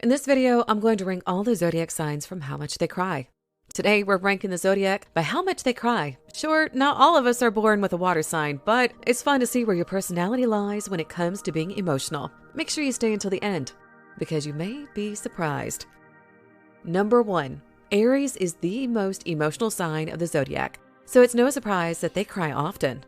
In this video, I'm going to rank all the zodiac signs from how much they cry. Today, we're ranking the zodiac by how much they cry. Sure, not all of us are born with a water sign, but it's fun to see where your personality lies when it comes to being emotional. Make sure you stay until the end, because you may be surprised. Number 1. Aries is the most emotional sign of the zodiac, so it's no surprise that they cry often.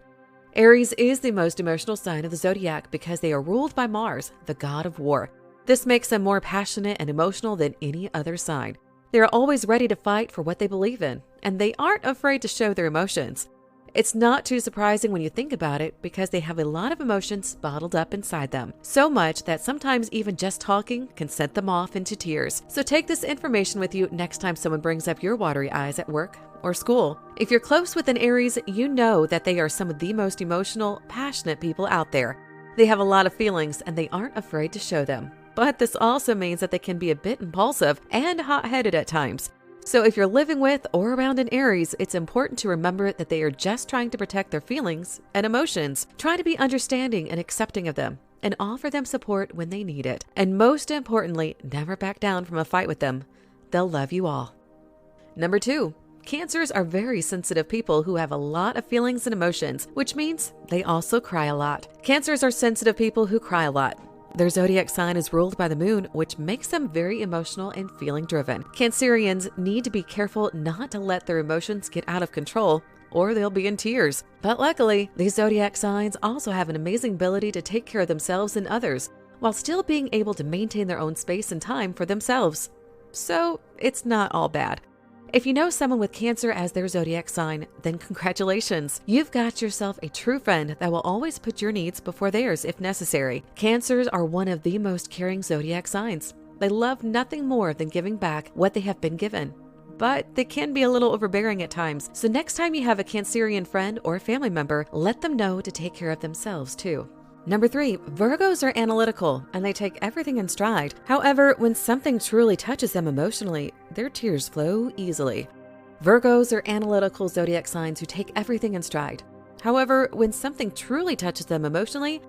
Aries is the most emotional sign of the zodiac because they are ruled by Mars, the god of war. This makes them more passionate and emotional than any other sign. They are always ready to fight for what they believe in, and they aren't afraid to show their emotions. It's not too surprising when you think about it because they have a lot of emotions bottled up inside them. So much that sometimes even just talking can set them off into tears. So take this information with you next time someone brings up your watery eyes at work or school. If you're close with an Aries, you know that they are some of the most emotional, passionate people out there. They have a lot of feelings and they aren't afraid to show them. But this also means that they can be a bit impulsive and hot-headed at times. So if you're living with or around an Aries, it's important to remember that they are just trying to protect their feelings and emotions. Try to be understanding and accepting of them and offer them support when they need it. And most importantly, never back down from a fight with them. They'll love you all. Number 2. Cancers are very sensitive people who have a lot of feelings and emotions, which means they also cry a lot. Cancers are sensitive people who cry a lot. Their zodiac sign is ruled by the moon, which makes them very emotional and feeling-driven. Cancerians need to be careful not to let their emotions get out of control, or they'll be in tears. But luckily, these zodiac signs also have an amazing ability to take care of themselves and others, while still being able to maintain their own space and time for themselves. So, it's not all bad. If you know someone with Cancer as their zodiac sign, then congratulations. You've got yourself a true friend that will always put your needs before theirs if necessary. Cancers are one of the most caring zodiac signs. They love nothing more than giving back what they have been given. But they can be a little overbearing at times, so next time you have a Cancerian friend or family member, let them know to take care of themselves too. Number 3, Virgos are analytical and they take everything in stride. However, when something truly touches them emotionally, their tears flow easily. Virgos are analytical zodiac signs who take everything in stride. However, when something truly touches them emotionally,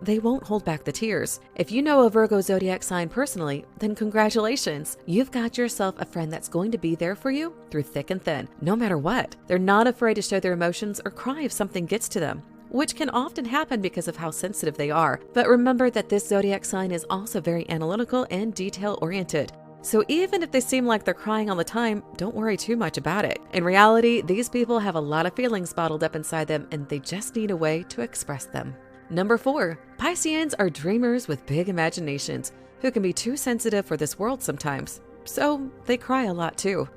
they won't hold back the tears. If you know a Virgo zodiac sign personally, then congratulations. You've got yourself a friend that's going to be there for you through thick and thin, no matter what. They're not afraid to show their emotions or cry if something gets to them, which can often happen because of how sensitive they are. But remember that this zodiac sign is also very analytical and detail-oriented. So even if they seem like they're crying all the time, don't worry too much about it. In reality, these people have a lot of feelings bottled up inside them and they just need a way to express them. Number 4, Pisceans are dreamers with big imaginations who can be too sensitive for this world sometimes. So they cry a lot too.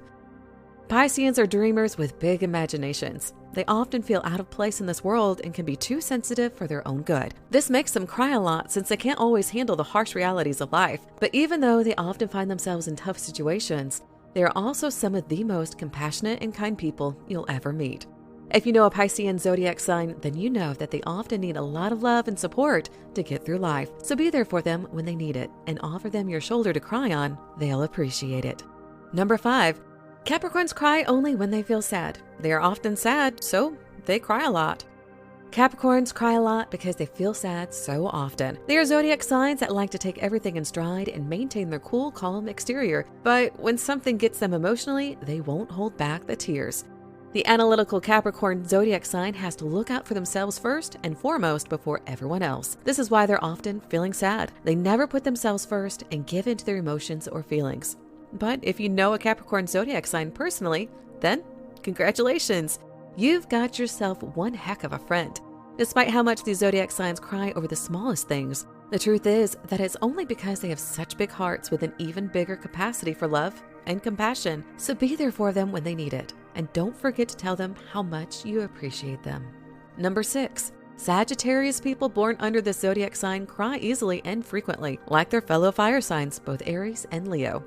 Pisceans are dreamers with big imaginations. They often feel out of place in this world and can be too sensitive for their own good. This makes them cry a lot since they can't always handle the harsh realities of life. But even though they often find themselves in tough situations, they are also some of the most compassionate and kind people you'll ever meet. If you know a Piscean zodiac sign, then you know that they often need a lot of love and support to get through life. So be there for them when they need it and offer them your shoulder to cry on. They'll appreciate it. Number 5. Capricorns cry only when they feel sad. They are often sad, so they cry a lot. Capricorns cry a lot because they feel sad so often. They are zodiac signs that like to take everything in stride and maintain their cool, calm exterior. But when something gets them emotionally, they won't hold back the tears. The analytical Capricorn zodiac sign has to look out for themselves first and foremost before everyone else. This is why they're often feeling sad. They never put themselves first and give in to their emotions or feelings. But if you know a Capricorn zodiac sign personally, then congratulations. You've got yourself one heck of a friend. Despite how much these zodiac signs cry over the smallest things, the truth is that it's only because they have such big hearts with an even bigger capacity for love and compassion. So be there for them when they need it. And don't forget to tell them how much you appreciate them. Number 6. Sagittarius people born under this zodiac sign cry easily and frequently, like their fellow fire signs, both Aries and Leo.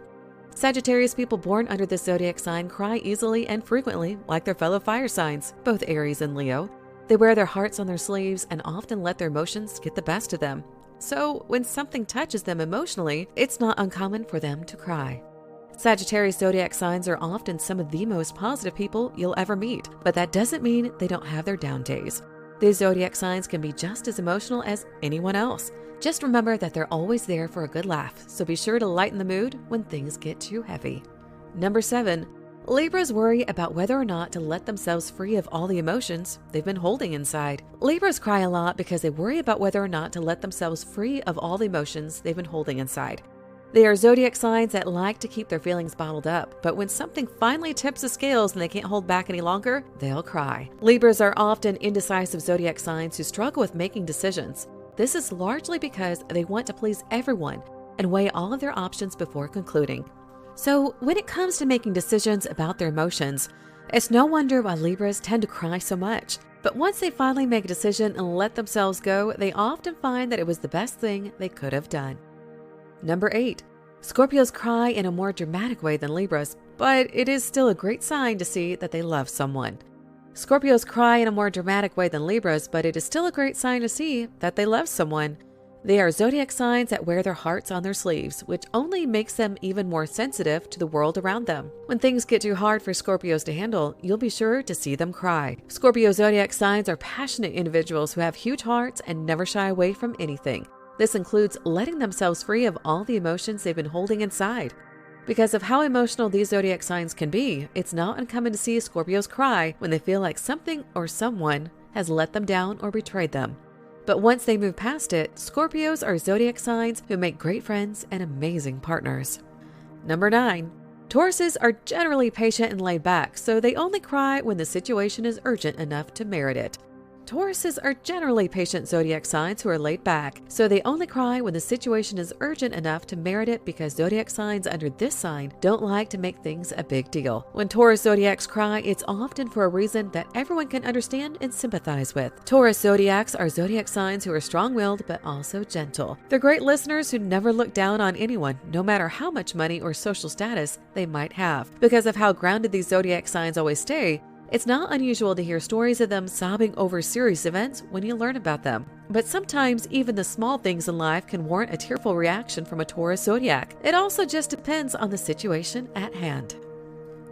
Sagittarius people born under this zodiac sign cry easily and frequently, like their fellow fire signs, both Aries and Leo. They wear their hearts on their sleeves and often let their emotions get the best of them. So when something touches them emotionally, it's not uncommon for them to cry. Sagittarius zodiac signs are often some of the most positive people you'll ever meet, but that doesn't mean they don't have their down days. These zodiac signs can be just as emotional as anyone else. Just remember that they're always there for a good laugh, so be sure to lighten the mood when things get too heavy. Number 7. Libras worry about whether or not to let themselves free of all the emotions they've been holding inside. Libras cry a lot because they worry about whether or not to let themselves free of all the emotions they've been holding inside. They are zodiac signs that like to keep their feelings bottled up, but when something finally tips the scales and they can't hold back any longer, they'll cry. Libras are often indecisive zodiac signs who struggle with making decisions. This is largely because they want to please everyone and weigh all of their options before concluding. So when it comes to making decisions about their emotions, it's no wonder why Libras tend to cry so much. But once they finally make a decision and let themselves go, they often find that it was the best thing they could have done. Number 8. Scorpios cry in a more dramatic way than Libras, but it is still a great sign to see that they love someone. Scorpios cry in a more dramatic way than Libras, but it is still a great sign to see that they love someone. They are zodiac signs that wear their hearts on their sleeves, which only makes them even more sensitive to the world around them. When things get too hard for Scorpios to handle, you'll be sure to see them cry. Scorpio zodiac signs are passionate individuals who have huge hearts and never shy away from anything. This includes letting themselves free of all the emotions they've been holding inside. Because of how emotional these zodiac signs can be, it's not uncommon to see Scorpios cry when they feel like something or someone has let them down or betrayed them. But once they move past it, Scorpios are zodiac signs who make great friends and amazing partners. Number 9. Tauruses are generally patient and laid back, so they only cry when the situation is urgent enough to merit it. Tauruses are generally patient zodiac signs who are laid back, so they only cry when the situation is urgent enough to merit it because zodiac signs under this sign don't like to make things a big deal. When Taurus zodiacs cry, it's often for a reason that everyone can understand and sympathize with. Taurus zodiacs are zodiac signs who are strong-willed but also gentle. They're great listeners who never look down on anyone, no matter how much money or social status they might have. Because of how grounded these zodiac signs always stay, it's not unusual to hear stories of them sobbing over serious events when you learn about them. But sometimes even the small things in life can warrant a tearful reaction from a Taurus zodiac. It also just depends on the situation at hand.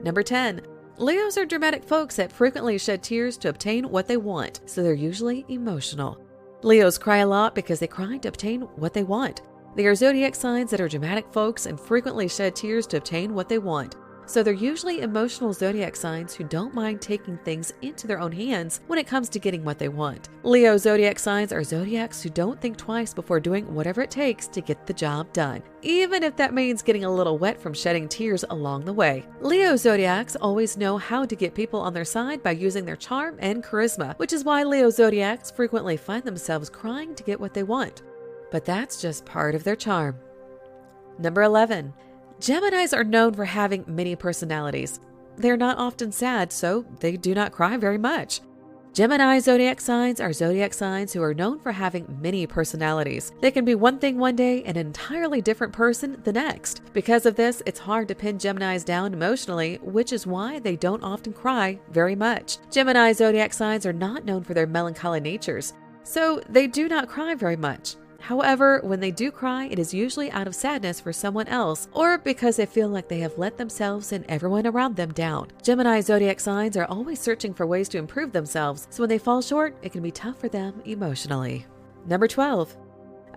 Number 10. Leos are dramatic folks that frequently shed tears to obtain what they want, so they're usually emotional. Leos cry a lot because they cry to obtain what they want. They are zodiac signs that are dramatic folks and frequently shed tears to obtain what they want. So they're usually emotional zodiac signs who don't mind taking things into their own hands when it comes to getting what they want. Leo zodiac signs are zodiacs who don't think twice before doing whatever it takes to get the job done, even if that means getting a little wet from shedding tears along the way. Leo zodiacs always know how to get people on their side by using their charm and charisma, which is why Leo zodiacs frequently find themselves crying to get what they want. But that's just part of their charm. Number 11. Geminis are known for having many personalities. They're not often sad, so they do not cry very much. Gemini zodiac signs are zodiac signs who are known for having many personalities. They can be one thing one day and an entirely different person the next. Because of this, it's hard to pin Geminis down emotionally, which is why they don't often cry very much. Gemini zodiac signs are not known for their melancholy natures, so they do not cry very much. However, when they do cry, it is usually out of sadness for someone else or because they feel like they have let themselves and everyone around them down. Gemini zodiac signs are always searching for ways to improve themselves, so when they fall short, it can be tough for them emotionally. Number 12.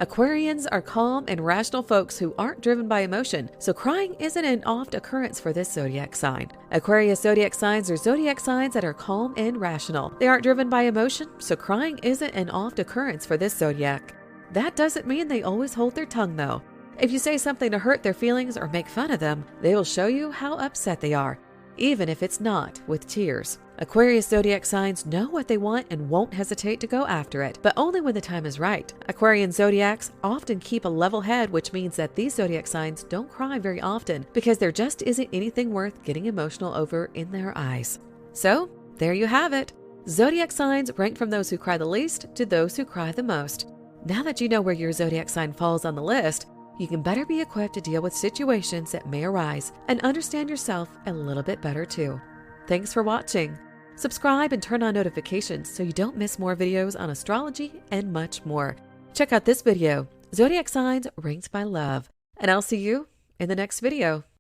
Aquarians are calm and rational folks who aren't driven by emotion, so crying isn't an oft occurrence for this zodiac sign. Aquarius zodiac signs are zodiac signs that are calm and rational. They aren't driven by emotion, so crying isn't an oft occurrence for this zodiac. That doesn't mean they always hold their tongue, though. If you say something to hurt their feelings or make fun of them, they will show you how upset they are, even if it's not with tears. Aquarius zodiac signs know what they want and won't hesitate to go after it, but only when the time is right. Aquarian zodiacs often keep a level head, which means that these zodiac signs don't cry very often because there just isn't anything worth getting emotional over in their eyes. So, there you have it. Zodiac signs rank from those who cry the least to those who cry the most. Now that you know where your zodiac sign falls on the list, you can better be equipped to deal with situations that may arise and understand yourself a little bit better too. Thanks for watching. Subscribe and turn on notifications so you don't miss more videos on astrology and much more. Check out this video, Zodiac Signs Ranked by Love, and I'll see you in the next video.